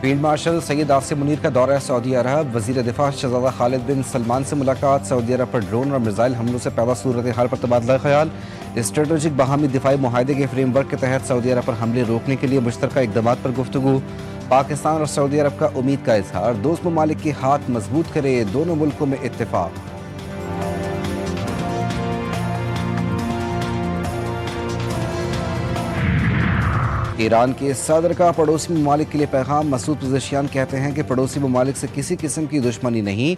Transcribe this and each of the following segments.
Field marshal Syed Asim Munir का दौरा Saudi अरब। वज़ीर दिफा शहज़ादा खालिद बिन सलमान से मुलाकात। सऊदी अरब पर ड्रोन और मिसाइल हमलों से पैदा सूरत हाल पर तबादला ख्याल। स्ट्रेटेजिक बाहमी दिफाई मुआहदे के फ्रेमवर्क के तहत सऊदी अरब पर हमले रोकने के लिए मुश्तरका इक़दामात पर गुफ्तगू। पाकिस्तान और सऊदी अरब का उम्मीद का इजहार। दोस्त ममालिक के हाथ मजबूत करे, दोनों मुल्कों में इत्तेफाक। ईरान के सदर का पड़ोसी ममालिक के लिए पैगाम। मसूद पज़ेशियान कहते हैं कि पड़ोसी ममालिक से किसी किस्म की दुश्मनी नहीं,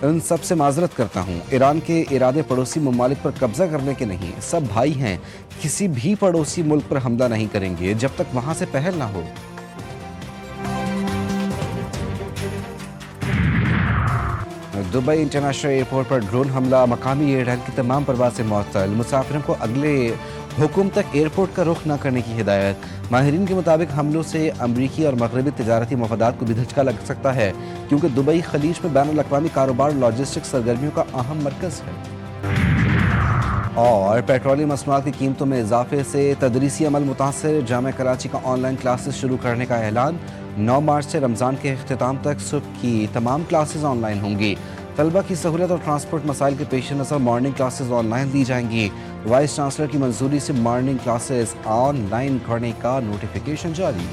उन सब से माजरत करता हूँ। ईरान के इरादे पड़ोसी ममालिक पर कब्जा करने के नहीं, सब भाई हैं। किसी भी पड़ोसी मुल्क पर हमला नहीं करेंगे जब तक वहाँ से पहल ना हो। दुबई इंटरनेशनल एयरपोर्ट पर ड्रोन हमला। मकामी एयरलाइन की तमाम परवाज़ें मुअत्तल। मुसाफिरों को अगले हुक्म तक एयरपोर्ट का रुख न करने की हिदायत। माहिरीन के मुताबिक हमलों से अमरीकी और मगरबी तजारती मफादात को भी धचका लग सकता है, क्योंकि दुबई खलीज में बैनुल अक़वामी कारोबार और लॉजिस्टिक्स सरगर्मियों का अहम मरकज़ है। और पेट्रोलियम मसनूआत की कीमतों में इजाफे से तदरीसी अमल मुतासर। जामिया कराची का ऑनलाइन क्लासेस शुरू करने का ऐलान। 9 मार्च से रमज़ान के इख्तिताम तक सुबह की तमाम क्लासेस ऑनलाइन होंगी। तलबा की सहूलत और ट्रांसपोर्ट मसाइल के पेश नज़र मॉर्निंग क्लासेस ऑनलाइन दी जाएंगी। वाइस चांसलर की मंजूरी से मॉर्निंग क्लासेस ऑनलाइन करने का नोटिफिकेशन जारी।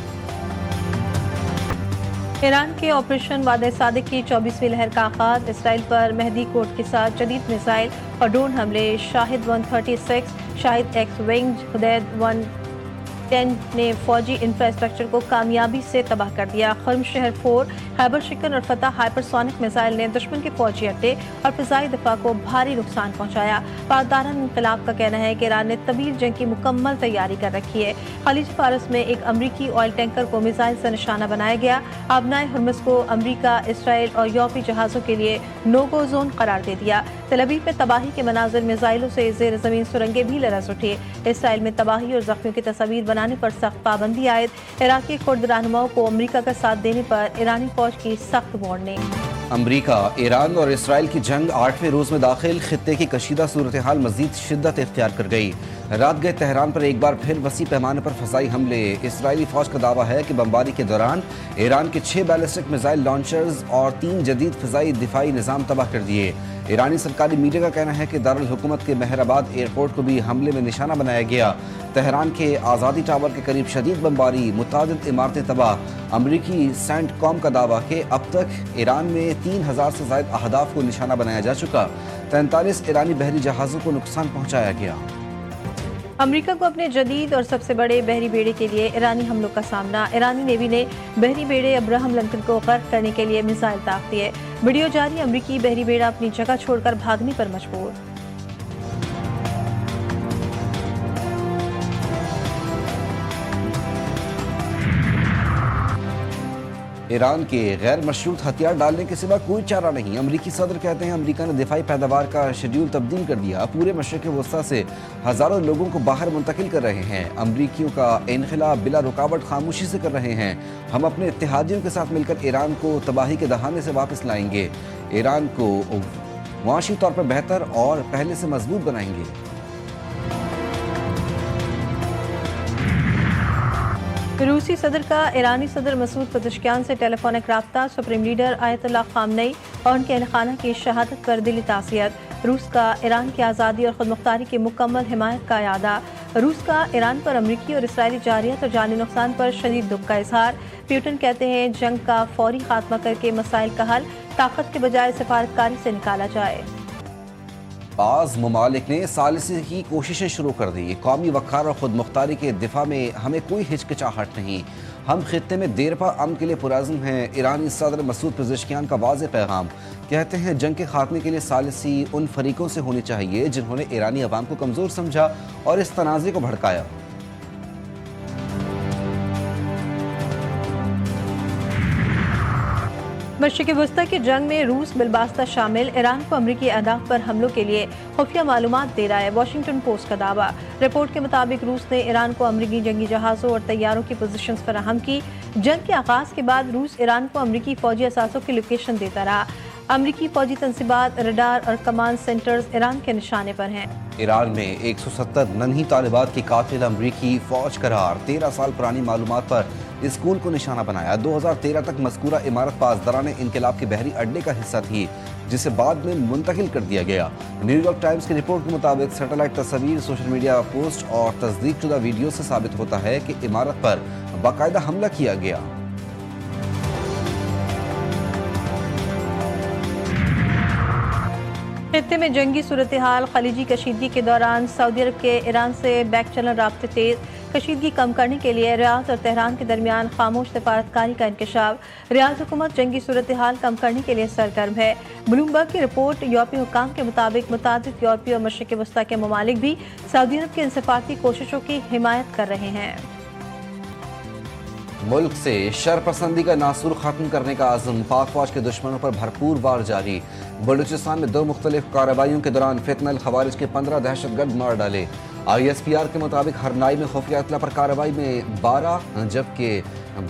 ईरान के ऑपरेशन वादे सादिक की 24वीं लहर का आगाज। इसराइल पर मेहदी कोट के साथ जदीद मिसाइल और ड्रोन हमले। शाहिद 136, शाहिद एक्स विंग, हुदैद 110 ने फौजी इंफ्रास्ट्रक्चर को कामयाबी से तबाह कर दिया। खर्म शहर 4, खैबर शिकन और फतह हाइपरसोनिक मिसाइल ने दुश्मन के फौजी अड्डे और फिजाई दिफा को भारी नुकसान पहुंचाया। पासदारान इंकलाब का कहना है कि ईरान ने तवील जंग की मुकम्मल तैयारी कर रखी है। खलीज फारस में एक अमरीकी ऑयल टैंकर को मिसाइल से निशाना बनाया गया। आबनाए हुर्मुज़ को अमरीका, इसराइल और यूरोपीय जहाज़ों के लिए नो गो जोन करार दे दिया। तेल अवीव में तबाही के मनाजिर, मिसाइलों से ज़ेर ज़मीन सुरंगें भी लरज़ उठी। इसराइल में तबाही और जख्मियों की तस्वीर बनाने पर सख्त पाबंदी आयद। इराकी कुर्द रहनुमाओं को अमरीका का साथ देने पर ईरानी फौज की सख्त वार्निंग। अमरीका, ईरान और इसराइल की जंग 8वें रोज़ में दाखिल। खित्ते की कशीदा सूरत हाल मज़ीद शिद्दत इख्तियार कर गई। रात गए तेहरान पर एक बार फिर वसी पैमाने पर फ़ज़ाई हमले। इसराइली फ़ौज का दावा है कि बमबारी के दौरान ईरान के 6 बैलिस्टिक मिसाइल लॉन्चर्स और 3 जदीद फ़ज़ाई दिफाई निज़ाम तबाह कर दिए। ईरानी सरकारी मीडिया का कहना है कि दारुल हुकूमत के मेहराबाद एयरपोर्ट को भी हमले में निशाना बनाया गया। तेहरान के आज़ादी टावर के करीब शदीद बमबारी, मुतादिद इमारतें तबाह। अमरीकी सेंट कॉम का दावा कि अब तक ईरान में 3000 से ज़ायद अहदाफ को निशाना बनाया जा चुका। 43 ईरानी बहरी जहाज़ों को नुकसान पहुँचाया गया। अमरीका को अपने जदीद और सबसे बड़े बहरी बेड़े के लिए ईरानी हमलों का सामना। ईरानी नेवी ने बहरी बेड़े अब्राहम लिंकन को गर्क करने के लिए मिसाइल दाग दिए। वीडियो जारी। अमरीकी बहरी बेड़ा अपनी जगह छोड़कर भागने पर मजबूर। ईरान के गैर मशरूत हथियार डालने के सिवा कोई चारा नहीं। अमरीकी सदर कहते हैं अमरीका ने दिफाई पैदावार का शेड्यूल तब्दील कर दिया। पूरे मशरक़ वस्ता से हज़ारों लोगों को बाहर मुंतकिल कर रहे हैं। अमरीकियों का इनखिलाब बिला रुकावट खामोशी से कर रहे हैं। हम अपने इत्तेहादियों के साथ मिलकर ईरान को तबाही के दहाने से वापस लाएंगे। ईरान को मुआशी तौर पर बेहतर और पहले से मजबूत बनाएंगे। रूसी सदर का ईरानी सदर मसूद पज़ेशियान से टेलीफोनिक राब्ता। सुप्रीम लीडर आयतुल्लाह ख़ामनेई और उनके अहल खाना की शहादत पर दिली ताज़ियत। रूस का ईरान की आज़ादी और खुदमुख्तारी की मुकम्मल हिमायत का यादा। रूस का ईरान पर अमरीकी और इसराइली जारियत और जानी नुकसान पर शदीद दुख का इजहार। प्यूटन कहते हैं जंग का फौरी खात्मा करके मसाइल का हल ताकत के बजाय सिफारतकारी से निकाला जाए। बाज़ ममालिक ने सालिसी की कोशिशें शुरू कर दी। कौमी वक़ार और खुद मुख्तारी के दिफा में हमें कोई हिचकिचाहट नहीं। हम खित्ते में देरपा अमन के लिए पुरज़्म हैं। ईरानी सदर मसूद पज़ेशियान का वाज़ेह पैगाम। कहते हैं जंग के खात्मे के लिए सालिसी उन फरीकों से होनी चाहिए जिन्होंने ईरानी अवाम को कमज़ोर समझा और इस तनाज़े को भड़काया। मशरिक़ वस्ता की जंग में रूस बिलबास्ता शामिल। ईरान को अमरीकी अहदाफ पर हमलों के लिए खुफिया मालूमात दे रहा है। वाशिंगटन पोस्ट का दावा। रिपोर्ट के मुताबिक रूस ने ईरान को अमरीकी जंगी जहाज़ों और तैयारों की पोजीशंस फराहम की। जंग के आगाज़ के बाद रूस ईरान को अमरीकी फौजी असासों की लोकेशन देता रहा। अमरीकी फौजी तंसीबात, रडार और कमांड सेंटर्स ईरान के निशाने पर हैं। ईरान में 170 नन्ही तालिबात की कातिल अमरीकी फौज करार। 13 साल पुरानी मालूमात पर اسکول کو نشانہ بنایا۔ 2013 تک مذکورہ عمارت پاسداران انقلاب کے بحری اڈے کا حصہ تھی، جسے بعد میں منتقل کر دیا گیا۔ نیو یارک ٹائمز کی رپورٹ کے مطابق سیٹلائٹ تصاویر، سوشل میڈیا پوسٹ اور تصدیق شدہ ویڈیو سے ثابت ہوتا ہے کہ عمارت پر باقاعدہ حملہ کیا گیا۔ خطے میں جنگی صورتحال، خلیجی کشیدگی کے دوران سعودی عرب کے ایران سے بیک چینل رابطے تیز، کشیدگی کم کرنے کے لیے ریاض اور تہران کے درمیان خاموش سفارتکاری کا انکشاف۔ ریاض حکومت جنگی صورتحال کم کرنے کے لیے سرگرم ہے۔ بلومبرگ کی رپورٹ، یورپی حکام کے مطابق متعدد یورپی اور مشرق وسطیٰ کے ممالک بھی سعودی عرب کی ان سفارتی کوششوں کی حمایت کر رہے ہیں۔ ملک سے شر پسندی کا ناسور ختم کرنے کا عزم، پاک فوج کے دشمنوں پر بھرپور وار جاری۔ بلوچستان میں 2 مختلف کارروائیوں کے دوران فتنہ الخوارج کے 15 دہشت گرد مار ڈالے۔ ISPR کے مطابق ہرنائی میں خفیہ اطلاع پر کارروائی میں 12 جبکہ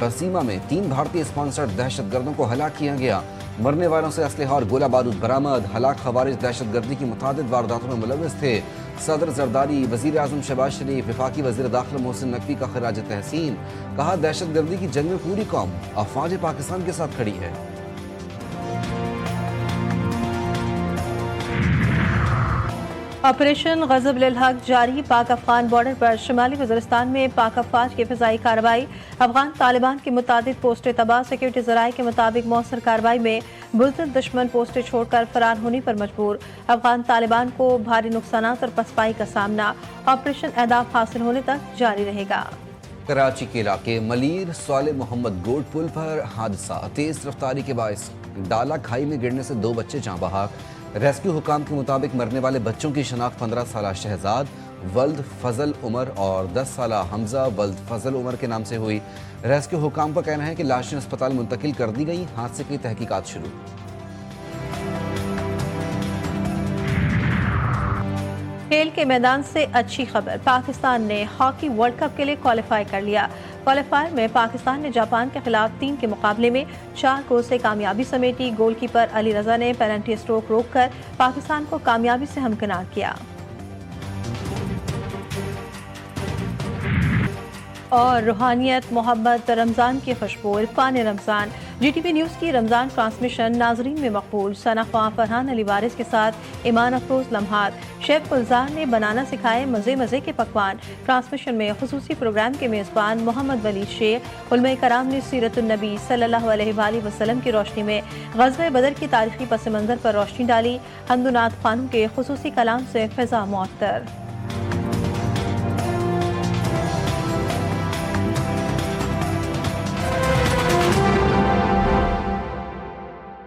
بسیما میں 3 بھارتی اسپانسرڈ دہشت گردوں کو ہلاک کیا گیا۔ مرنے والوں سے اسلحہ اور گولہ بارود برآمد۔ ہلاک خوارج دہشت گردی کی متعدد وارداتوں میں ملوث تھے۔ صدر زرداری، وزیر اعظم شہباز شریف، وفاقی وزیر داخلہ محسن نقوی کا خراج تحسین۔ کہا دہشت گردی کی جنگ میں پوری قوم افواج پاکستان کے ساتھ کھڑی ہے۔ آپریشن غضب للحق جاری، پاک افغان بارڈر پر شمالی وزیرستان میں پاک افواج کی فضائی کارروائی۔ افغان طالبان کی متعدد پوسٹیں تباہ، سیکورٹی ذرائع کے مطابق مؤثر کارروائی میں بزدل دشمن پوسٹیں چھوڑ کر فرار ہونے پر مجبور۔ افغان طالبان کو بھاری نقصانات اور پسپائی کا سامنا۔ آپریشن اہداف حاصل ہونے تک جاری رہے گا۔ کراچی کے علاقے ملیر صالح محمد گوڈ پل پر حادثہ، تیز رفتاری کے باعث ڈالا کھائی میں گرنے سے 2 بچے جاں بحق۔ ریسکیو حکام کے مطابق مرنے والے بچوں کی شناخت 15 سالہ شہزاد ولد فضل عمر اور 10 سالہ حمزہ ولد فضل عمر کے نام سے ہوئی۔ ریسکیو حکام کا کہنا ہے کہ لاشیں اسپتال منتقل کر دی گئیں۔ حادثے کی تحقیقات شروع۔ کھیل کے میدان سے اچھی خبر، پاکستان نے ہاکی ورلڈ کپ کے لیے کوالیفائی کر لیا۔ کوالیفائر میں پاکستان نے جاپان کے خلاف 3 کے مقابلے میں 4 گول سے کامیابی سمیٹی۔ گول کیپر علی رضا نے پینلٹی اسٹروک روک کر پاکستان کو کامیابی سے ہمکنار کیا۔ اور روحانیت، محبت، رمضان کی خوشبو، عرفان رمضان۔ جی ٹی وی نیوز کی رمضان ٹرانسمیشن ناظرین میں مقبول۔ ثنا خواں فرحان علی وارث کے ساتھ ایمان افروز لمحات۔ شیف گلزار نے بنانا سکھائے مزے کے پکوان۔ ٹرانسمیشن میں خصوصی پروگرام کے میزبان محمد ولی شیخ۔ علماء کرام نے سیرت النبی صلی اللہ علیہ وآلہ وسلم کی روشنی میں غزوہ بدر کی تاریخی پس منظر پر روشنی ڈالی۔ حمد و نعت خوانوں کے خصوصی کلام سے فضا معطر۔